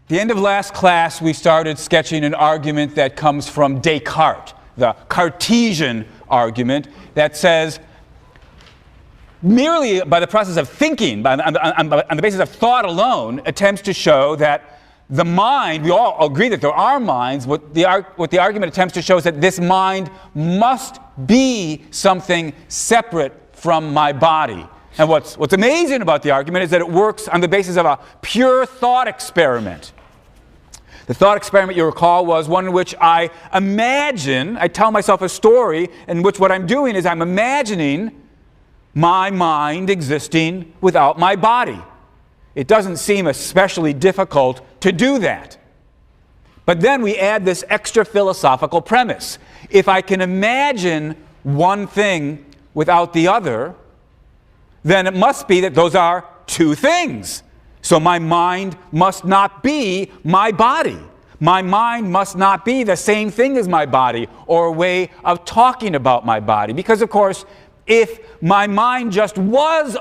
the end of last class, we started sketching an argument that comes from Descartes, the Cartesian argument that says merely by the process of thinking, on the basis of thought alone, attempts to show that the mind, we all agree that there are minds, what the argument attempts to show is that this mind must be something separate from my body. And what's amazing about the argument is that it works on the basis of a pure thought experiment. The thought experiment, you recall, was one in which I tell myself a story in which what I'm doing is I'm imagining my mind existing without my body. It doesn't seem especially difficult to do that. But then we add this extra philosophical premise. If I can imagine one thing without the other, then it must be that those are two things. So my mind must not be my body. My mind must not be the same thing as my body or a way of talking about my body. Because, of course, if my mind just was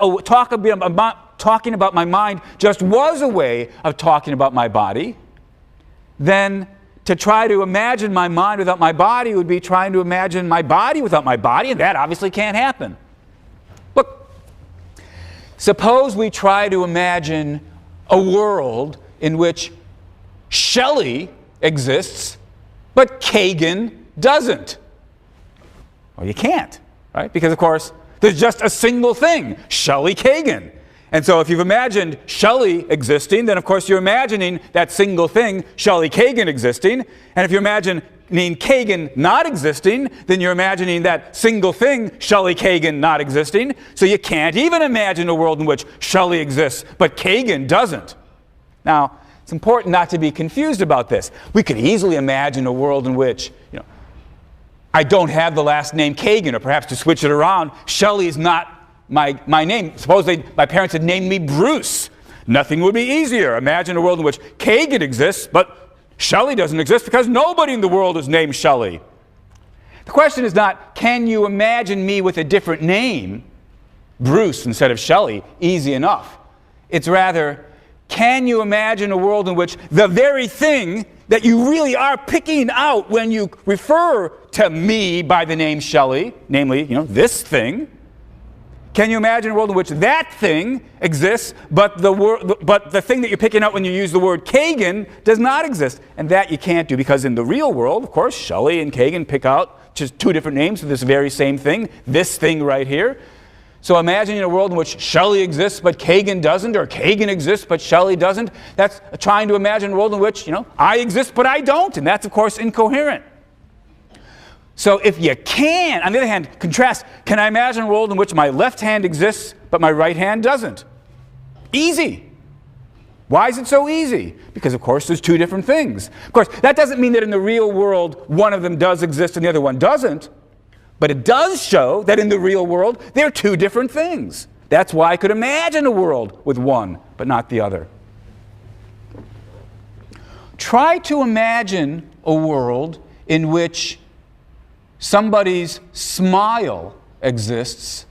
talking about my mind just was a way of talking about my body, then to try to imagine my mind without my body would be trying to imagine my body without my body, and that obviously can't happen. Look, suppose we try to imagine a world in which Shelley exists, but Kagan doesn't. Well, you can't, right? Because, of course, there's just a single thing, Shelley-Kagan. And so if you've imagined Shelley existing, then, of course, you're imagining that single thing, Shelley-Kagan existing. And if you're imagining Kagan not existing, then you're imagining that single thing, Shelley-Kagan not existing. So you can't even imagine a world in which Shelley exists, but Kagan doesn't. Now, it's important not to be confused about this. We could easily imagine a world in which, I don't have the last name Kagan, or perhaps to switch it around, Shelley is not my name. Suppose my parents had named me Bruce. Nothing would be easier. Imagine a world in which Kagan exists, but Shelley doesn't exist because nobody in the world is named Shelley. The question is not, can you imagine me with a different name, Bruce instead of Shelley? Easy enough. It's rather, can you imagine a world in which the very thing that you really are picking out when you refer to me by the name Shelley, namely, this thing, can you imagine a world in which that thing exists, but the thing that you're picking out when you use the word Kagan does not exist? And that you can't do, because in the real world, of course, Shelley and Kagan pick out just two different names for this very same thing, this thing right here. So imagine a world in which Shelley exists but Kagan doesn't, or Kagan exists but Shelley doesn't. That's trying to imagine a world in which, I exist but I don't, and that's, of course, incoherent. So if you can, on the other hand, contrast, can I imagine a world in which my left hand exists but my right hand doesn't? Easy. Why is it so easy? Because, of course, there's two different things. Of course, that doesn't mean that in the real world one of them does exist and the other one doesn't. But it does show that in the real world they're two different things. That's why I could imagine a world with one but not the other. Try to imagine a world in which somebody's smile exists,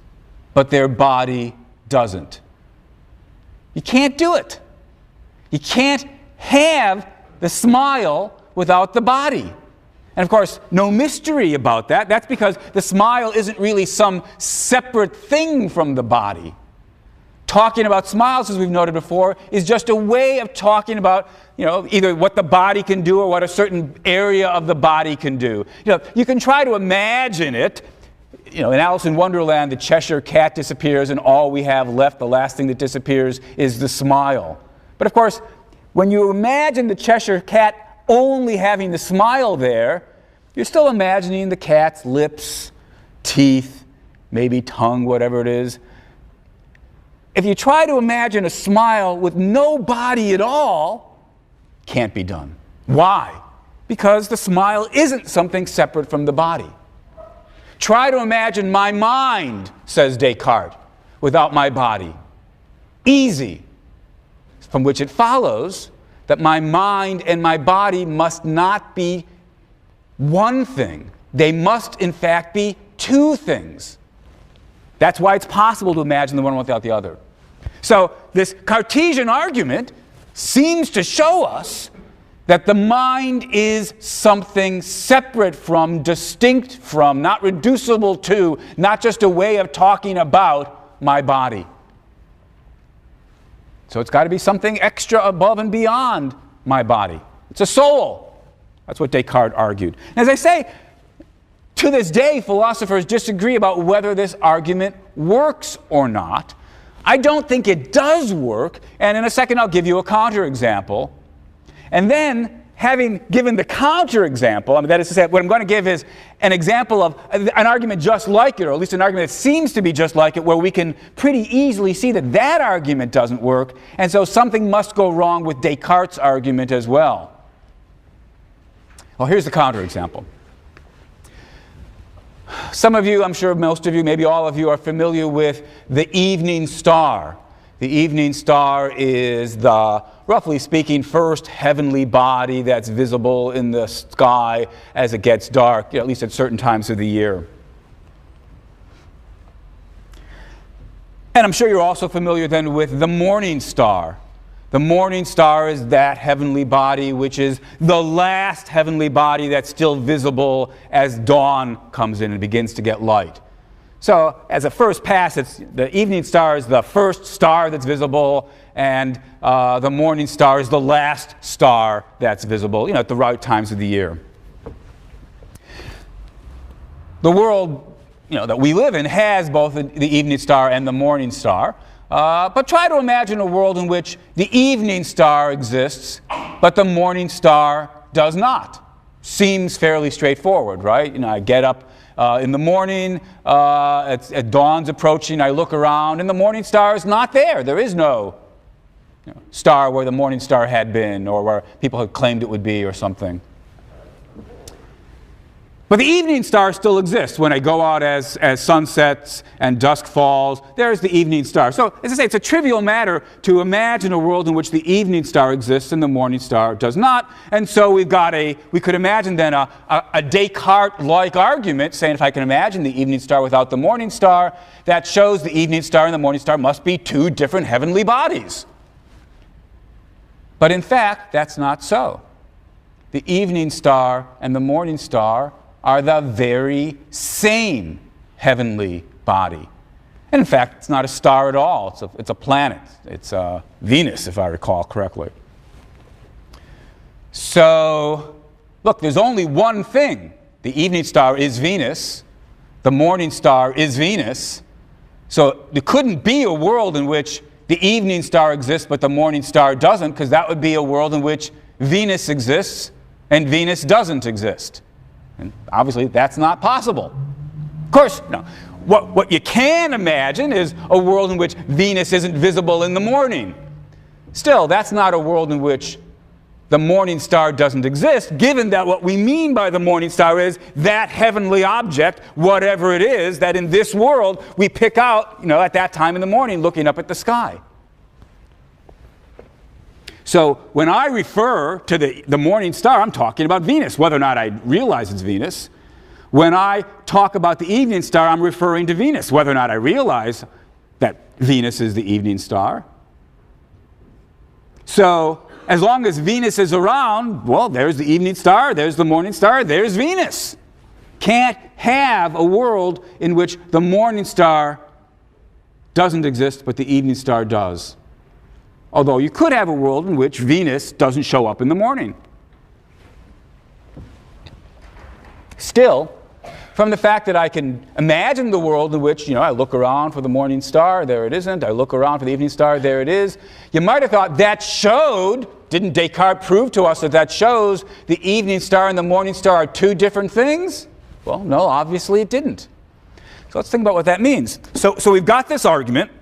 but their body doesn't. You can't do it. You can't have the smile without the body. And of course, no mystery about that. That's because the smile isn't really some separate thing from the body. Talking about smiles, as we've noted before, is just a way of talking about, either what the body can do or what a certain area of the body can do. You can try to imagine it. In Alice in Wonderland, the Cheshire Cat disappears, and all we have left, the last thing that disappears, is the smile. But of course, when you imagine the Cheshire Cat only having the smile there, you're still imagining the cat's lips, teeth, maybe tongue, whatever it is. If you try to imagine a smile with no body at all, can't be done. Why? Because the smile isn't something separate from the body. Try to imagine my mind, says Descartes, without my body. Easy. From which it follows that my mind and my body must not be one thing. They must, in fact, be two things. That's why it's possible to imagine the one without the other. So this Cartesian argument seems to show us that the mind is something separate from, distinct from, not reducible to, not just a way of talking about my body. So it's got to be something extra above and beyond my body. It's a soul. That's what Descartes argued. And as I say, to this day, philosophers disagree about whether this argument works or not. I don't think it does work, and in a second I'll give you a counterexample. And then, having given the counterexample, that is to say, what I'm going to give is an example of an argument just like it, or at least an argument that seems to be just like it, where we can pretty easily see that that argument doesn't work, and so something must go wrong with Descartes' argument as well. Well, here's the counterexample. Some of you, I'm sure most of you, maybe all of you, are familiar with the evening star. The evening star is the, roughly speaking, first heavenly body that's visible in the sky as it gets dark, at least at certain times of the year. And I'm sure you're also familiar then with the morning star. The morning star is that heavenly body which is the last heavenly body that's still visible as dawn comes in and begins to get light. So as a first pass, the evening star is the first star that's visible, and the morning star is the last star that's visible, at the right times of the year. The world that we live in has both the evening star and the morning star. But try to imagine a world in which the evening star exists, but the morning star does not. Seems fairly straightforward, right? I get up in the morning, at dawn's approaching, I look around, and the morning star is not there. There is no star where the morning star had been, or where people had claimed it would be, or something. But the evening star still exists. When I go out as sun sets and dusk falls, there's the evening star. So, as I say, it's a trivial matter to imagine a world in which the evening star exists and the morning star does not. And so we could imagine then a Descartes-like argument, saying if I can imagine the evening star without the morning star, that shows the evening star and the morning star must be two different heavenly bodies. But in fact, that's not so. The evening star and the morning star are the very same heavenly body. And in fact, it's not a star at all. It's a planet. It's Venus, if I recall correctly. So, look, there's only one thing. The evening star is Venus. The morning star is Venus. So there couldn't be a world in which the evening star exists but the morning star doesn't, because that would be a world in which Venus exists and Venus doesn't exist. And obviously, that's not possible. Of course, what you can imagine is a world in which Venus isn't visible in the morning. Still, that's not a world in which the morning star doesn't exist, given that what we mean by the morning star is that heavenly object, whatever it is, that in this world we pick out, at that time in the morning, looking up at the sky. So when I refer to the morning star, I'm talking about Venus, whether or not I realize it's Venus. When I talk about the evening star, I'm referring to Venus, whether or not I realize that Venus is the evening star. So as long as Venus is around, well, there's the evening star, there's the morning star, there's Venus. Can't have a world in which the morning star doesn't exist, but the evening star does. Although you could have a world in which Venus doesn't show up in the morning. Still, from the fact that I can imagine the world in which, I look around for the morning star, there it isn't. I look around for the evening star, there it is. You might have thought that showed, didn't Descartes prove to us that shows the evening star and the morning star are two different things? Well, no, obviously it didn't. So let's think about what that means. So we've got this argument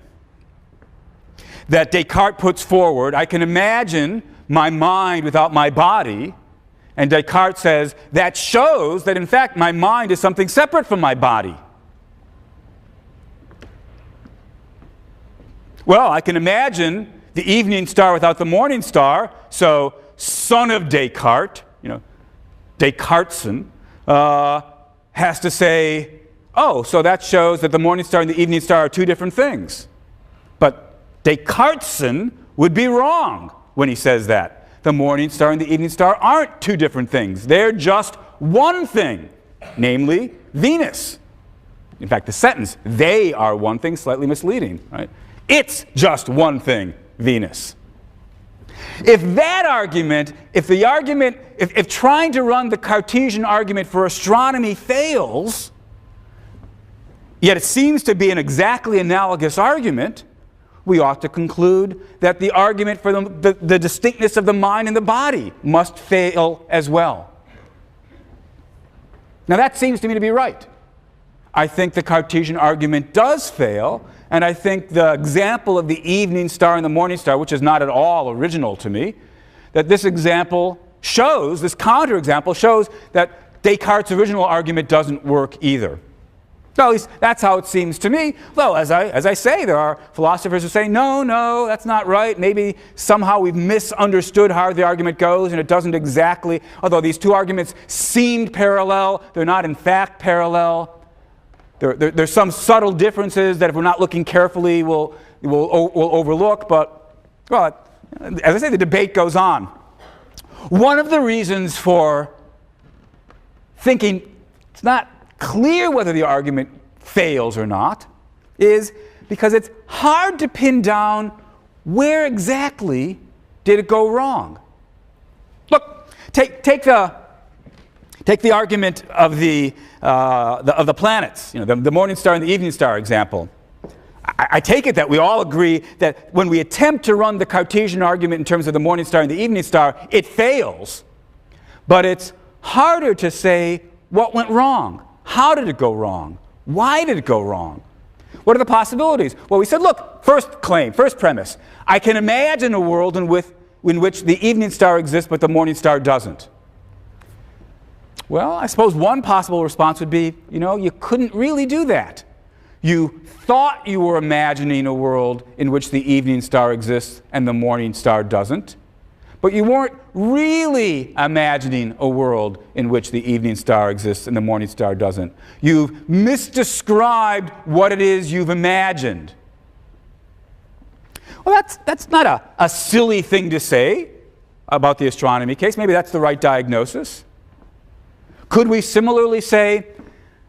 that Descartes puts forward. I can imagine my mind without my body, and Descartes says that shows that in fact my mind is something separate from my body. Well, I can imagine the evening star without the morning star, so son of Descartes, Descartesan, has to say, oh, so that shows that the morning star and the evening star are two different things. But Descartesan would be wrong. when he says that. The morning star and the evening star aren't two different things. They're just one thing, namely Venus. In fact, the sentence, they are one thing, slightly misleading, right? It's just one thing, Venus. If that argument, if trying to run the Cartesian argument for astronomy fails, yet it seems to be an exactly analogous argument, we ought to conclude that the argument for the distinctness of the mind and the body must fail as well. Now that seems to me to be right. I think the Cartesian argument does fail, and I think the example of the evening star and the morning star, which is not at all original to me, that this example shows, this counterexample shows that Descartes' original argument doesn't work either. Well, at least that's how it seems to me. Though, as I say, there are philosophers who say, no, that's not right. Maybe somehow we've misunderstood how the argument goes, and it doesn't exactly, although these two arguments seemed parallel, they're not in fact parallel. There's some subtle differences that if we're not looking carefully we'll overlook, but, well, as I say, the debate goes on. One of the reasons for thinking it's not clear whether the argument fails or not is because it's hard to pin down where exactly did it go wrong. Look, take the argument of the planets, the morning star and the evening star example. I take it that we all agree that when we attempt to run the Cartesian argument in terms of the morning star and the evening star, it fails. But it's harder to say what went wrong. How did it go wrong? Why did it go wrong? What are the possibilities? Well, we said, look, first premise. I can imagine a world in which the evening star exists but the morning star doesn't. Well, I suppose one possible response would be, you couldn't really do that. You thought you were imagining a world in which the evening star exists and the morning star doesn't. But you weren't really imagining a world in which the evening star exists and the morning star doesn't. You've misdescribed what it is you've imagined. Well, that's not a silly thing to say about the astronomy case. Maybe that's the right diagnosis. Could we similarly say,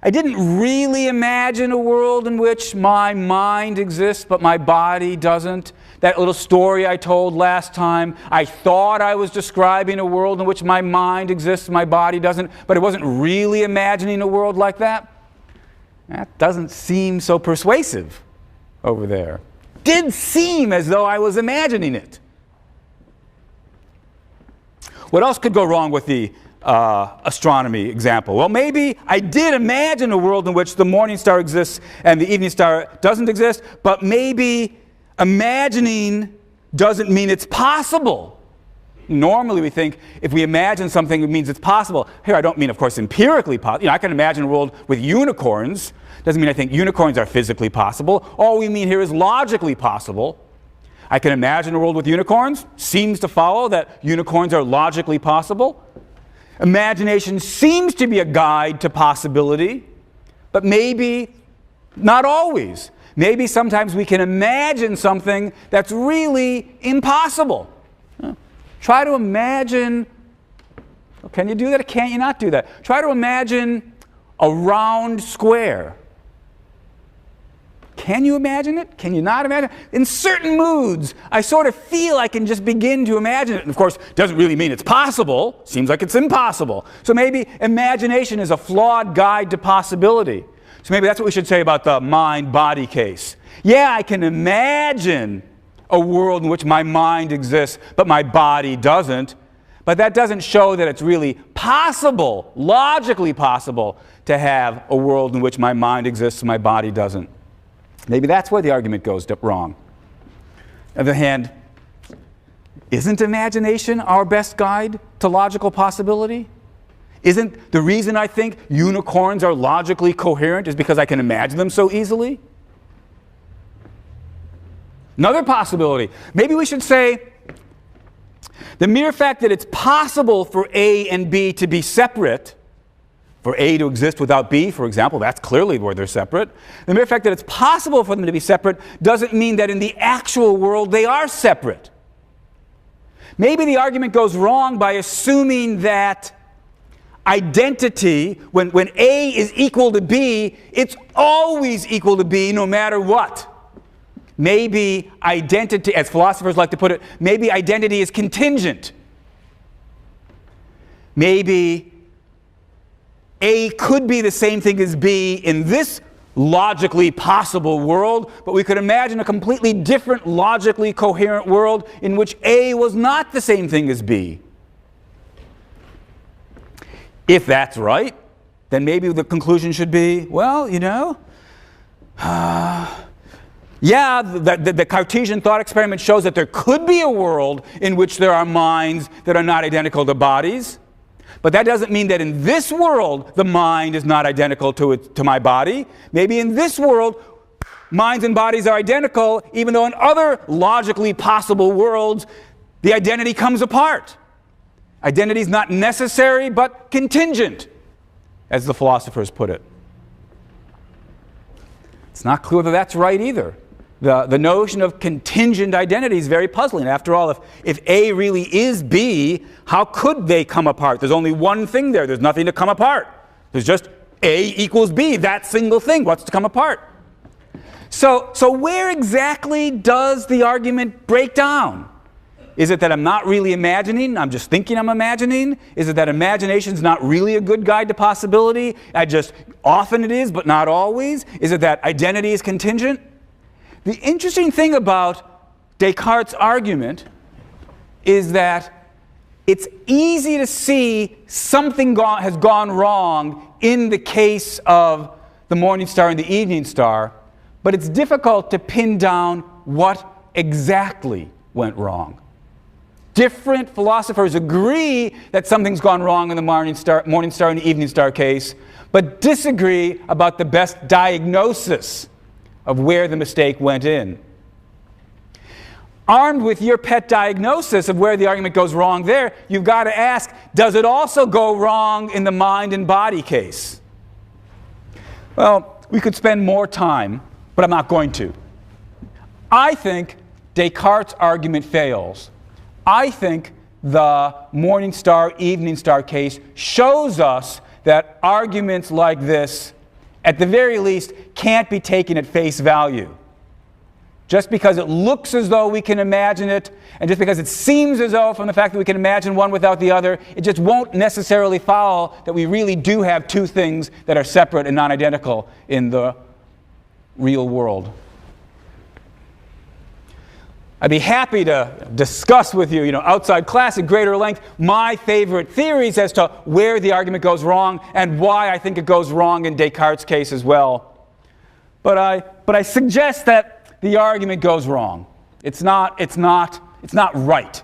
I didn't really imagine a world in which my mind exists but my body doesn't? That little story I told last time, I thought I was describing a world in which my mind exists, my body doesn't, but it wasn't really imagining a world like that? That doesn't seem so persuasive over there. Did seem as though I was imagining it. What else could go wrong with the astronomy example? Well, maybe I did imagine a world in which the morning star exists and the evening star doesn't exist, but maybe imagining doesn't mean it's possible. Normally we think if we imagine something, it means it's possible. Here I don't mean, of course, empirically possible. I can imagine a world with unicorns. Doesn't mean I think unicorns are physically possible. All we mean here is logically possible. I can imagine a world with unicorns. Seems to follow that unicorns are logically possible. Imagination seems to be a guide to possibility, but maybe not always. Maybe sometimes we can imagine something that's really impossible. Try to imagine, can you do that or can't you not do that? Try to imagine a round square. Can you imagine it? Can you not imagine it? In certain moods, I sort of feel I can just begin to imagine it. And of course, it doesn't really mean it's possible. Seems like it's impossible. So maybe imagination is a flawed guide to possibility. So maybe that's what we should say about the mind-body case. Yeah, I can imagine a world in which my mind exists, but my body doesn't. But that doesn't show that it's really possible, logically possible, to have a world in which my mind exists and my body doesn't. Maybe that's where the argument goes wrong. On the other hand, isn't imagination our best guide to logical possibility? Isn't the reason I think unicorns are logically coherent is because I can imagine them so easily? Another possibility. Maybe we should say the mere fact that it's possible for A and B to be separate, for A to exist without B, for example, that's clearly where they're separate. The mere fact that it's possible for them to be separate doesn't mean that in the actual world they are separate. Maybe the argument goes wrong by assuming that identity, when A is equal to B, it's always equal to B no matter what. Maybe identity, as philosophers like to put it, maybe identity is contingent. Maybe A could be the same thing as B in this logically possible world, but we could imagine a completely different, logically coherent world in which A was not the same thing as B. If that's right, then maybe the conclusion should be, well, yeah, the Cartesian thought experiment shows that there could be a world in which there are minds that are not identical to bodies. But that doesn't mean that in this world, the mind is not identical to my body. Maybe in this world, minds and bodies are identical, even though in other logically possible worlds, the identity comes apart. Identity is not necessary, but contingent, as the philosophers put it. It's not clear that that's right either. The notion of contingent identity is very puzzling. After all, if A really is B, how could they come apart? There's only one thing there. There's nothing to come apart. There's just A equals B, that single thing. What's to come apart? So where exactly does the argument break down? Is it that I'm not really imagining? I'm just thinking I'm imagining? Is it that imagination's not really a good guide to possibility? Often it is, but not always? Is it that identity is contingent? The interesting thing about Descartes' argument is that it's easy to see something has gone wrong in the case of the morning star and the evening star, but it's difficult to pin down what exactly went wrong. Different philosophers agree that something's gone wrong in the morning star and the evening star case, but disagree about the best diagnosis of where the mistake went in. Armed with your pet diagnosis of where the argument goes wrong there, you've got to ask, does it also go wrong in the mind and body case? Well, we could spend more time, but I'm not going to. I think Descartes' argument fails. I think the morning star, evening star case shows us that arguments like this, at the very least, can't be taken at face value. Just because it looks as though we can imagine it, and just because it seems as though from the fact that we can imagine one without the other, it just won't necessarily follow that we really do have two things that are separate and non-identical in the real world. I'd be happy to discuss with you, outside class at greater length, my favorite theories as to where the argument goes wrong and why I think it goes wrong in Descartes' case as well. But I suggest that the argument goes wrong. It's not right.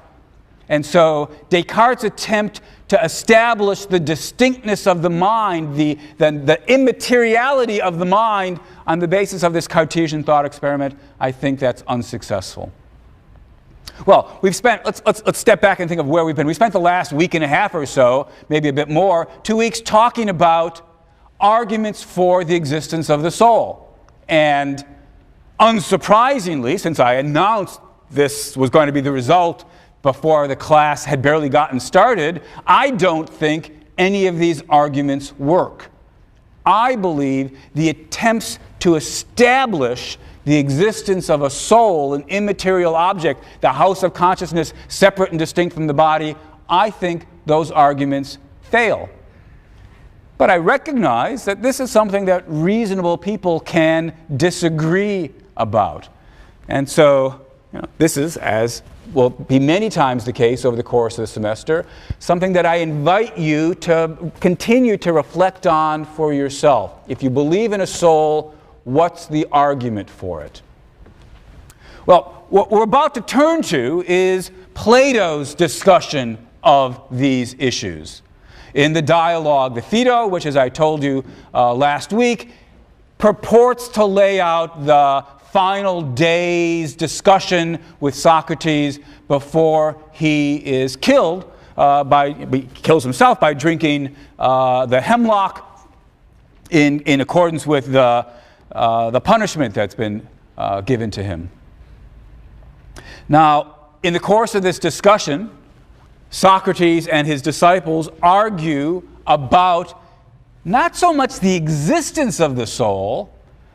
And so Descartes' attempt to establish the distinctness of the mind, the immateriality of the mind on the basis of this Cartesian thought experiment, I think that's unsuccessful. Well, let's step back and think of where we've been. We spent the last week and a half or so, maybe a bit more, 2 weeks talking about arguments for the existence of the soul. And unsurprisingly, since I announced this was going to be the result before the class had barely gotten started, I don't think any of these arguments work. I believe the attempts to establish the existence of a soul, an immaterial object, the house of consciousness, separate and distinct from the body, I think those arguments fail. But I recognize that this is something that reasonable people can disagree about. And so, this is, as will be many times the case over the course of the semester, something that I invite you to continue to reflect on for yourself. If you believe in a soul, what's the argument for it? Well, what we're about to turn to is Plato's discussion of these issues. In the dialogue, the Phaedo, which, as I told you last week, purports to lay out the final day's discussion with Socrates before he is killed, he kills himself by drinking the hemlock in accordance with the punishment that's been given to him. Now, in the course of this discussion, Socrates and his disciples argue about not so much the existence of the soul,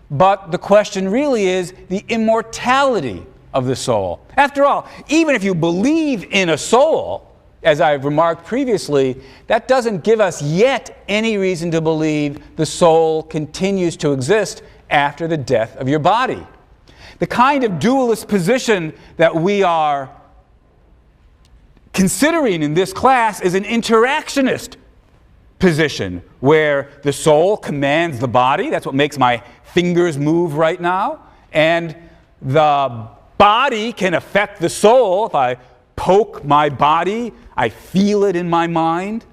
but the question really is the immortality of the soul. After all, even if you believe in a soul, as I've remarked previously, that doesn't give us yet any reason to believe the soul continues to exist after the death of your body. The kind of dualist position that we are considering in this class is an interactionist position where the soul commands the body. That's what makes my fingers move right now. And the body can affect the soul. If I poke my body, I feel it in my mind.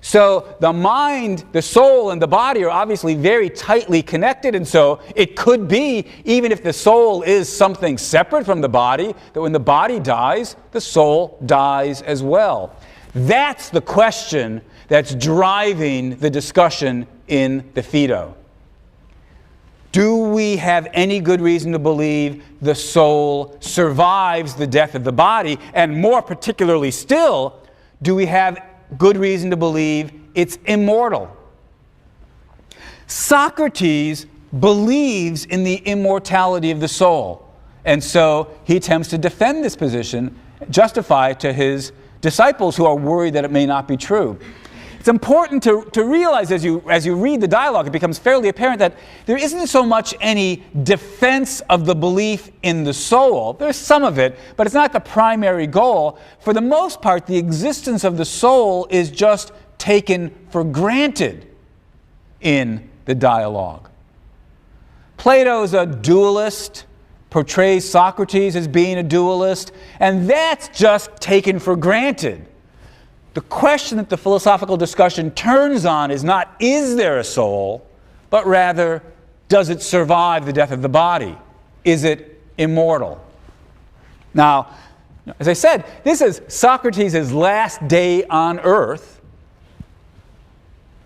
So the mind, the soul, and the body are obviously very tightly connected, and so it could be, even if the soul is something separate from the body, that when the body dies, the soul dies as well. That's the question that's driving the discussion in the Phaedo. Do we have any good reason to believe the soul survives the death of the body? And more particularly still, do we have good reason to believe it's immortal? Socrates believes in the immortality of the soul. And so he attempts to defend this position, justify it to his disciples who are worried that it may not be true. It's important to realize as you read the dialogue, it becomes fairly apparent that there isn't so much any defense of the belief in the soul. There's some of it, but it's not the primary goal. For the most part, the existence of the soul is just taken for granted in the dialogue. Plato's a dualist, portrays Socrates as being a dualist, and that's just taken for granted. The question that the philosophical discussion turns on is not, is there a soul, but rather, does it survive the death of the body? Is it immortal? Now, as I said, this is Socrates' last day on earth,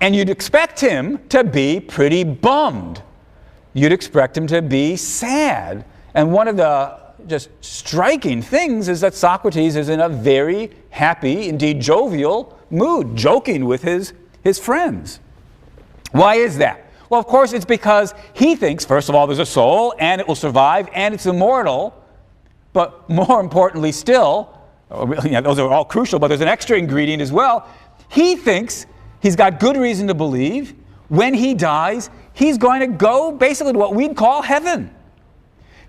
and you'd expect him to be pretty bummed. You'd expect him to be sad. And one of the just striking things is that Socrates is in a very happy, indeed jovial mood, joking with his friends. Why is that? Well, of course, it's because he thinks, first of all, there's a soul, and it will survive, and it's immortal. But more importantly still, those are all crucial, but there's an extra ingredient as well. He thinks he's got good reason to believe when he dies, he's going to go basically to what we'd call heaven.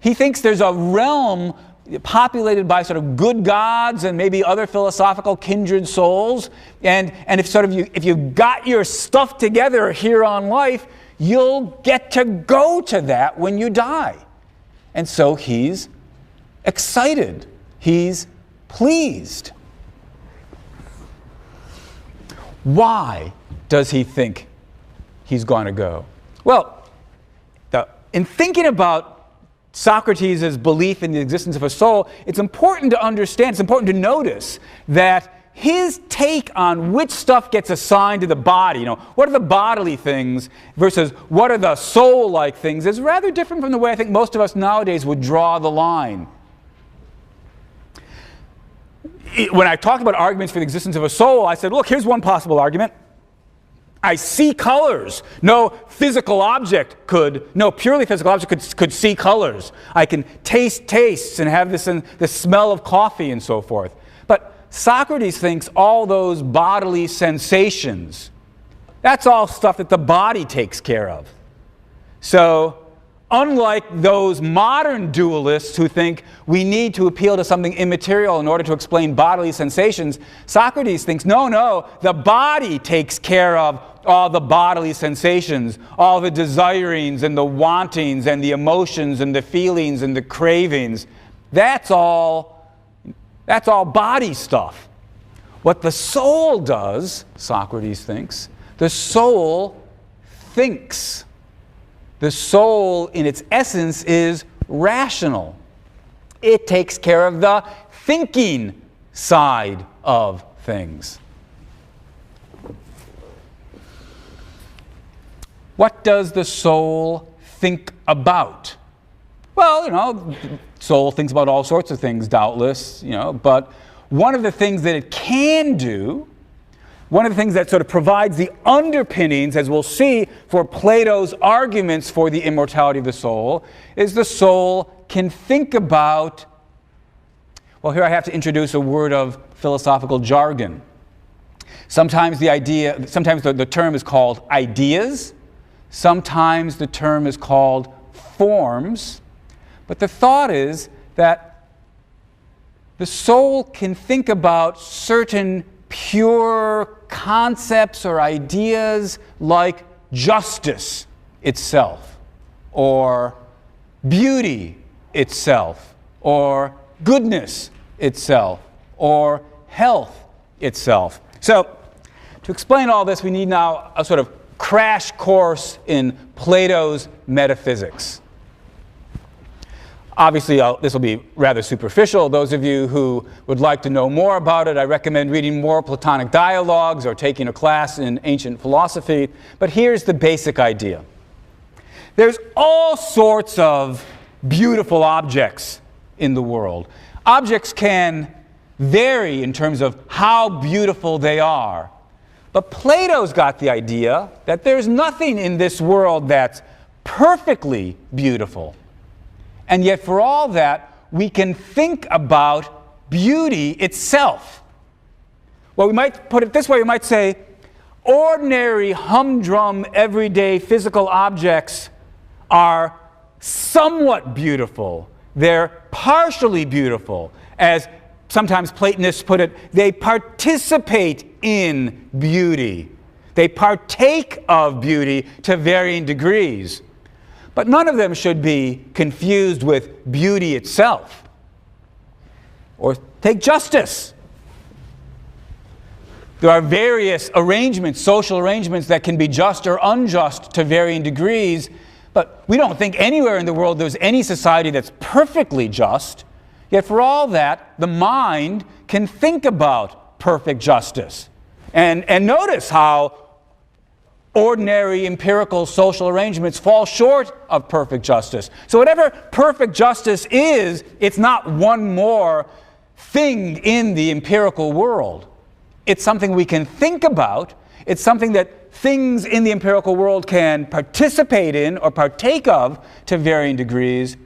He thinks there's a realm populated by sort of good gods and maybe other philosophical kindred souls. And if you've got your stuff together here on life, you'll get to go to that when you die. And so he's excited. He's pleased. Why does he think he's going to go? Well, in thinking about Socrates' belief in the existence of a soul, it's important to understand, it's important to notice that his take on which stuff gets assigned to the body, what are the bodily things versus what are the soul-like things, is rather different from the way I think most of us nowadays would draw the line. When I talked about arguments for the existence of a soul, I said, look, here's one possible argument. I see colors. No physical object no purely physical object could see colors. I can taste tastes and have the smell of coffee and so forth. But Socrates thinks all those bodily sensations, that's all stuff that the body takes care of. So, unlike those modern dualists who think we need to appeal to something immaterial in order to explain bodily sensations, Socrates thinks, no, the body takes care of all the bodily sensations, all the desirings and the wantings and the emotions and the feelings and the cravings. That's all body stuff. What the soul does, Socrates thinks, the soul thinks. The soul, in its essence, is rational. It takes care of the thinking side of things. What does the soul think about? Well, the soul thinks about all sorts of things, doubtless, but one of the things that it can do, one of the things that sort of provides the underpinnings, as we'll see, for Plato's arguments for the immortality of the soul, is the soul can think about, well, here I have to introduce a word of philosophical jargon. Sometimes the term is called ideas, sometimes the term is called forms, but the thought is that the soul can think about certain pure concepts or ideas like justice itself, or beauty itself, or goodness itself, or health itself. So, to explain all this, we need now a sort of crash course in Plato's metaphysics. Obviously, this will be rather superficial. Those of you who would like to know more about it, I recommend reading more Platonic dialogues or taking a class in ancient philosophy. But here's the basic idea. There's all sorts of beautiful objects in the world. Objects can vary in terms of how beautiful they are. But Plato's got the idea that there's nothing in this world that's perfectly beautiful. And yet, for all that, we can think about beauty itself. Well, we might put it this way. We might say, ordinary, humdrum, everyday physical objects are somewhat beautiful. They're partially beautiful. As sometimes Platonists put it, they participate in beauty. They partake of beauty to varying degrees. But none of them should be confused with beauty itself. Or take justice. There are various arrangements, social arrangements, that can be just or unjust to varying degrees, but we don't think anywhere in the world there's any society that's perfectly just. Yet for all that, the mind can think about perfect justice. And notice how ordinary empirical social arrangements fall short of perfect justice. So whatever perfect justice is, it's not one more thing in the empirical world. It's something we can think about. It's something that things in the empirical world can participate in or partake of to varying degrees.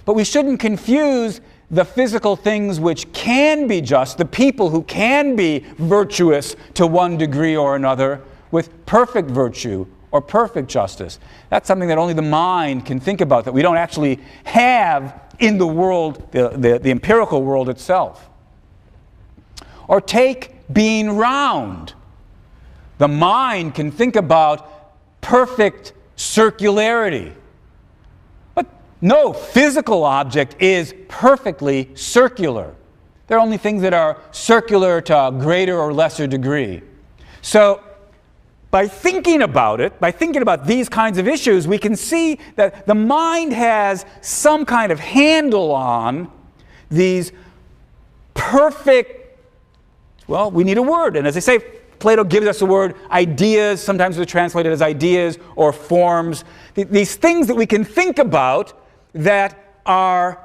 But we shouldn't confuse the physical things which can be just, the people who can be virtuous to one degree or another, with perfect virtue or perfect justice. That's something that only the mind can think about, that we don't actually have in the world, the empirical world itself. Or take being round. The mind can think about perfect circularity. But no physical object is perfectly circular. There are only things that are circular to a greater or lesser degree. So, by thinking about it, by thinking about these kinds of issues, we can see that the mind has some kind of handle on these perfect, well, we need a word. And as I say, Plato gives us the word ideas. Sometimes they're translated as ideas or forms. These things that we can think about that are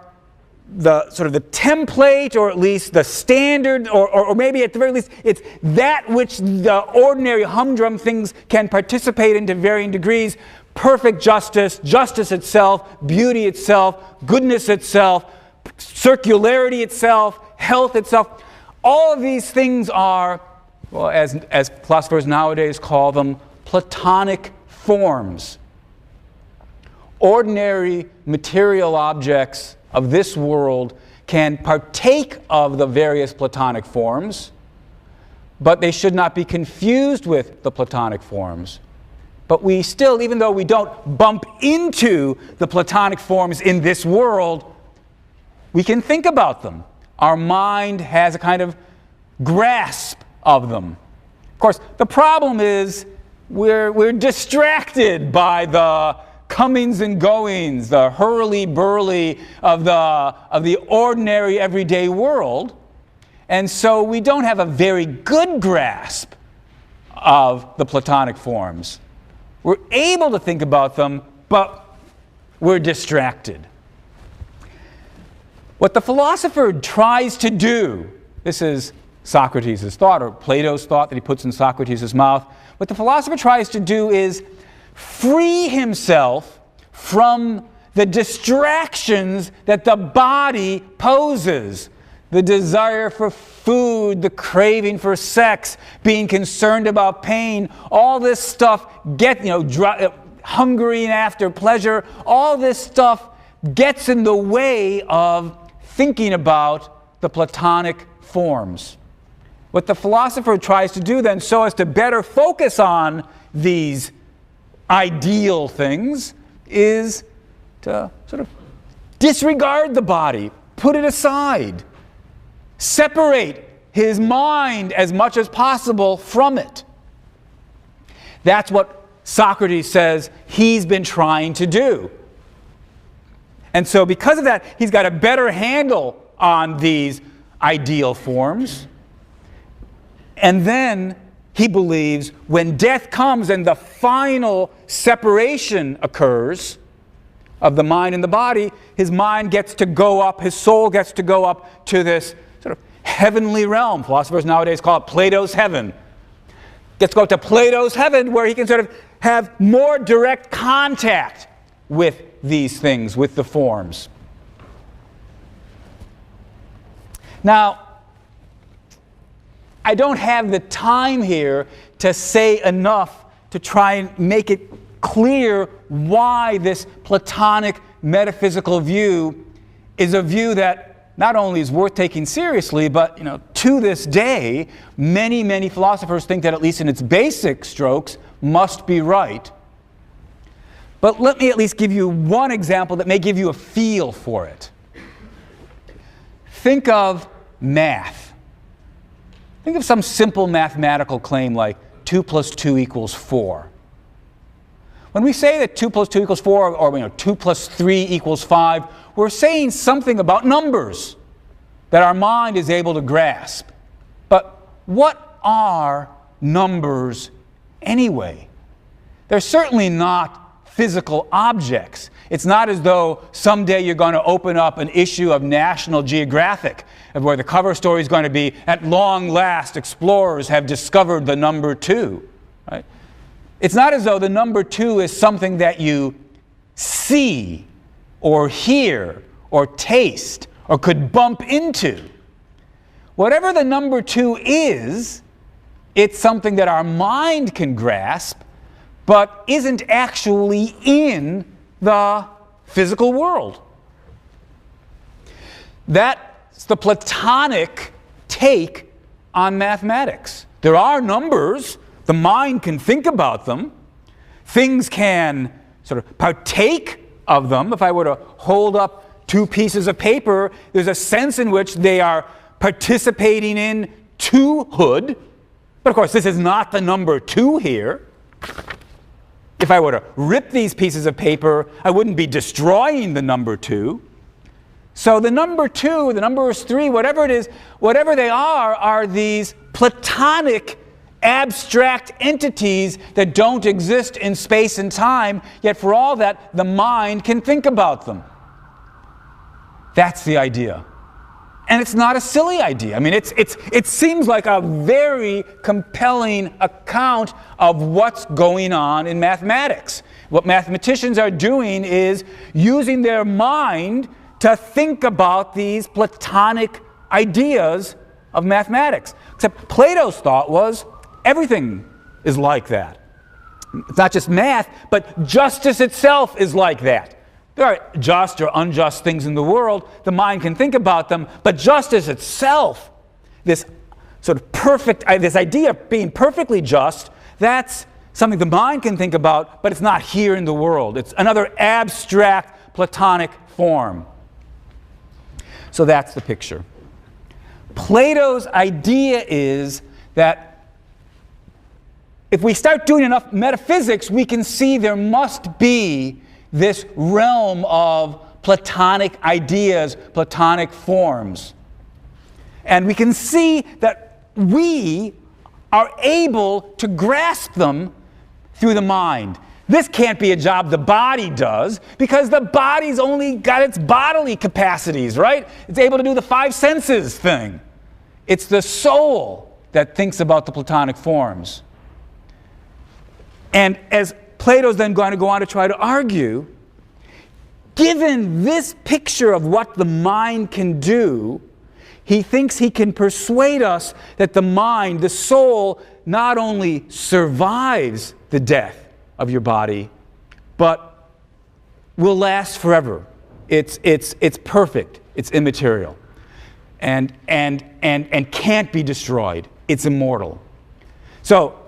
the sort of the template, or at least the standard, or maybe at the very least it's that which the ordinary humdrum things can participate in to varying degrees. Perfect justice, justice itself, beauty itself, goodness itself, circularity itself, health itself. All of these things are, well, as philosophers nowadays call them, Platonic forms. Ordinary material objects of this world can partake of the various Platonic forms, but they should not be confused with the Platonic forms. But we still, even though we don't bump into the Platonic forms in this world, we can think about them. Our mind has a kind of grasp of them. Of course, the problem is we're distracted by the comings and goings, the hurly-burly of the ordinary everyday world. And so we don't have a very good grasp of the Platonic forms. We're able to think about them, but we're distracted. What the philosopher tries to do This is Socrates' thought, or Plato's thought that he puts in Socrates' mouth. What the philosopher tries to do is free himself from the distractions that the body poses. The desire for food, the craving for sex, being concerned about pain, all this stuff, hungering after pleasure, all this stuff gets in the way of thinking about the Platonic forms. What the philosopher tries to do then, so as to better focus on these ideal things, is to sort of disregard the body, put it aside, separate his mind as much as possible from it. That's what Socrates says he's been trying to do. And so because of that, he's got a better handle on these ideal forms. And then he believes when death comes and the final separation occurs of the mind and the body, his mind gets to go up, his soul gets to go up to this sort of heavenly realm. Philosophers nowadays call it Plato's heaven. Gets to go up to Plato's heaven, where he can sort of have more direct contact with these things, with the forms. Now, I don't have the time here to say enough to try and make it clear why this Platonic metaphysical view is a view that not only is worth taking seriously, but to this day, many, many philosophers think that, at least in its basic strokes, must be right. But let me at least give you one example that may give you a feel for it. Think of math. Think of some simple mathematical claim like 2 plus 2 equals 4. When we say that 2 plus 2 equals 4, or 2 plus 3 equals 5, we're saying something about numbers that our mind is able to grasp. But what are numbers anyway? They're certainly not physical objects. It's not as though someday you're going to open up an issue of National Geographic where the cover story is going to be, "At long last, explorers have discovered the number 2." Right? It's not as though the number 2 is something that you see or hear or taste or could bump into. Whatever the number 2 is, it's something that our mind can grasp, but isn't actually in the physical world. That's the Platonic take on mathematics. There are numbers. The mind can think about them. Things can sort of partake of them. If I were to hold up 2 pieces of paper, there's a sense in which they are participating in 2-hood. But of course, this is not the number 2 here. If I were to rip these pieces of paper, I wouldn't be destroying the number 2. So the number 2, the number 3, whatever it is, whatever they are these Platonic abstract entities that don't exist in space and time, yet for all that, the mind can think about them. That's the idea. And it's not a silly idea. I mean, it seems like a very compelling account of what's going on in mathematics. What mathematicians are doing is using their mind to think about these Platonic ideas of mathematics. Except Plato's thought was everything is like that. It's not just math, but justice itself is like that. There are just or unjust things in the world. The mind can think about them, but justice itself, this sort of perfect, this idea of being perfectly just, that's something the mind can think about, but it's not here in the world. It's another abstract Platonic form. So that's the picture. Plato's idea is that if we start doing enough metaphysics, we can see there must be this realm of Platonic ideas, Platonic forms. And we can see that we are able to grasp them through the mind. This can't be a job the body does, because the body's only got its bodily capacities, right? It's able to do the 5 senses thing. It's the soul that thinks about the Platonic forms. And as Plato's then going to go on to try to argue, given this picture of what the mind can do, he thinks he can persuade us that the mind, the soul, not only survives the death of your body, but will last forever. It's perfect. It's immaterial. And can't be destroyed. It's immortal. So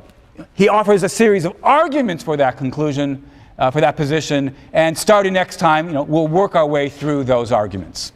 he offers a series of arguments for that conclusion, for that position, and starting next time, we'll work our way through those arguments.